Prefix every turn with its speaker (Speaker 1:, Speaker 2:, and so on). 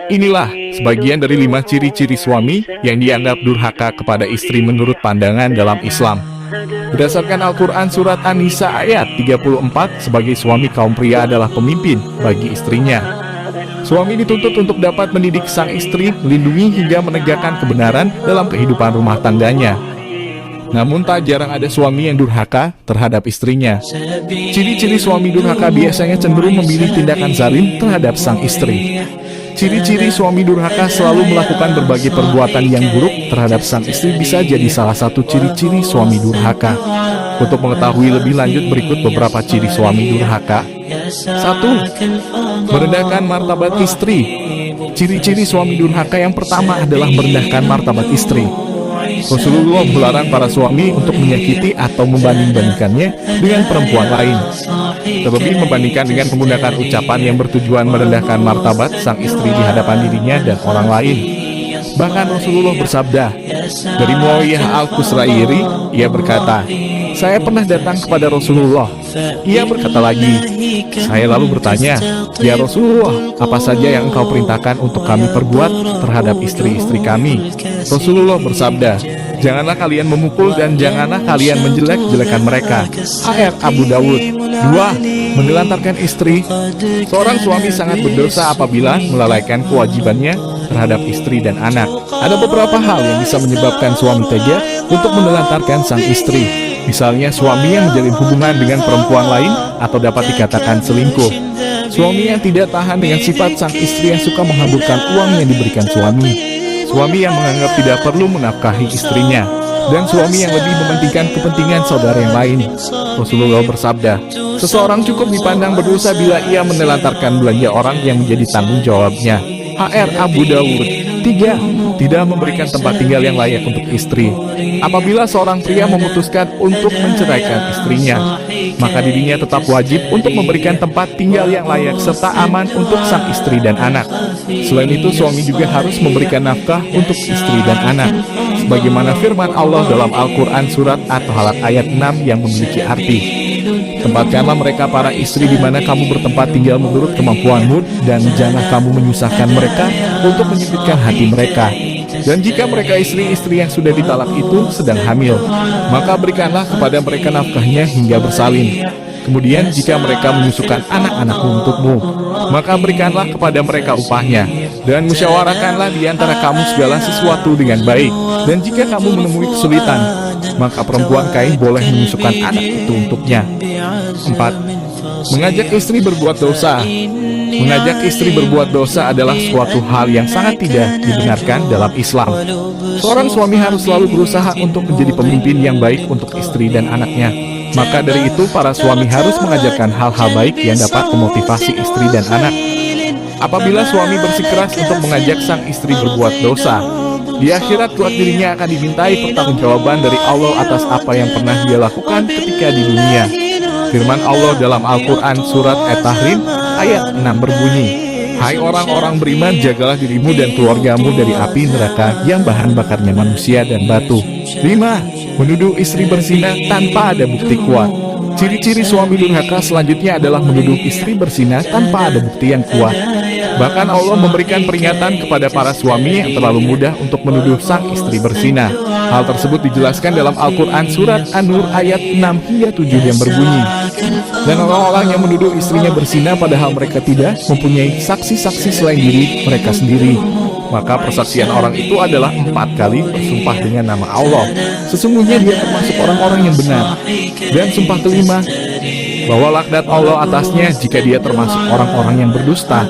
Speaker 1: Inilah sebagian dari 5 ciri-ciri suami yang dianggap durhaka kepada istri menurut pandangan dalam Islam. Berdasarkan Al-Quran Surat An-Nisa ayat 34, sebagai suami kaum pria adalah pemimpin bagi istrinya. Suami dituntut untuk dapat mendidik sang istri, melindungi hingga menegakkan kebenaran dalam kehidupan rumah tangganya. Namun tak jarang ada suami yang durhaka terhadap istrinya. Ciri-ciri suami durhaka biasanya cenderung memilih tindakan zalim terhadap sang istri. Ciri-ciri suami durhaka selalu melakukan berbagai perbuatan yang buruk terhadap sang istri bisa jadi salah satu ciri-ciri suami durhaka. Untuk mengetahui lebih lanjut, berikut beberapa ciri suami durhaka. 1. Merendahkan martabat istri. Ciri-ciri suami durhaka yang pertama adalah merendahkan martabat istri. Rasulullah melarang para suami untuk menyakiti atau membanding-bandingkannya dengan perempuan lain, terlebih membandingkan dengan menggunakan ucapan yang bertujuan merendahkan martabat sang istri di hadapan dirinya dan orang lain. Bahkan Rasulullah bersabda, dari Muawiyah Al-Qusrairi, ia berkata, saya pernah datang kepada Rasulullah. Ia berkata lagi, saya lalu bertanya, ya Rasulullah, apa saja yang engkau perintahkan untuk kami perbuat terhadap istri-istri kami? Rasulullah bersabda, janganlah kalian memukul dan janganlah kalian menjelek-jelekan mereka. HR Abu Dawud. 2. Menelantarkan istri. Seorang suami sangat berdosa apabila melalaikan kewajibannya terhadap istri dan anak. Ada beberapa hal yang bisa menyebabkan suami tega untuk menelantarkan sang istri. Misalnya suami yang menjalin hubungan dengan perempuan lain atau dapat dikatakan selingkuh. Suami yang tidak tahan dengan sifat sang istri yang suka menghamburkan uang yang diberikan suami. Suami yang menganggap tidak perlu menafkahi istrinya. Dan suami yang lebih mementingkan kepentingan saudara yang lain. Rasulullah bersabda, seseorang cukup dipandang berdosa bila ia menelantarkan belanja orang yang menjadi tanggung jawabnya. HR Abu Dawud. 3. Tidak memberikan tempat tinggal yang layak untuk istri. Apabila seorang pria memutuskan untuk menceraikan istrinya, maka dirinya tetap wajib untuk memberikan tempat tinggal yang layak serta aman untuk sang istri dan anak. Selain itu, suami juga harus memberikan nafkah untuk istri dan anak, sebagaimana firman Allah dalam Al-Quran Surat At-Talaq ayat 6 yang memiliki arti, tempatkanlah mereka para istri di mana kamu bertempat tinggal menurut kemampuanmu, dan jangan kamu menyusahkan mereka untuk menyempitkan hati mereka. Dan jika mereka istri-istri yang sudah ditalak itu sedang hamil, maka berikanlah kepada mereka nafkahnya hingga bersalin. Kemudian jika mereka menyusukan anak-anakmu untukmu, maka berikanlah kepada mereka upahnya. Dan musyawarahkanlah di antara kamu segala sesuatu dengan baik. Dan jika kamu menemui kesulitan, maka perempuan kain boleh menyusukan anak itu untuknya. 4. Mengajak istri berbuat dosa. Mengajak istri berbuat dosa adalah suatu hal yang sangat tidak dibenarkan dalam Islam. Seorang suami harus selalu berusaha untuk menjadi pemimpin yang baik untuk istri dan anaknya. Maka dari itu, para suami harus mengajarkan hal-hal baik yang dapat memotivasi istri dan anak. Apabila suami bersikeras untuk mengajak sang istri berbuat dosa, di akhirat kelak dirinya akan dimintai pertanggungjawaban dari Allah atas apa yang pernah dia lakukan ketika di dunia. Firman Allah dalam Al-Quran Surat At-Tahrim ayat 6 berbunyi, hai orang-orang beriman, jagalah dirimu dan keluargamu dari api neraka yang bahan bakarnya manusia dan batu. 5. Menuduh istri berzina tanpa ada bukti kuat. Ciri-ciri suami durhaka selanjutnya adalah menuduh istri berzina tanpa ada bukti yang kuat. Bahkan Allah memberikan peringatan kepada para suami yang terlalu mudah untuk menuduh sang istri berzina. Hal tersebut dijelaskan dalam Al-Quran Surat An-Nur ayat 6 hingga 7 yang berbunyi, dan orang-orang yang menuduh istrinya berzina padahal mereka tidak mempunyai saksi-saksi selain diri mereka sendiri, maka persaksian orang itu adalah 4 kali bersumpah dengan nama Allah. Sesungguhnya dia termasuk orang-orang yang benar. Dan sumpah kelima, bahwa laknat Allah atasnya jika dia termasuk orang-orang yang berdusta.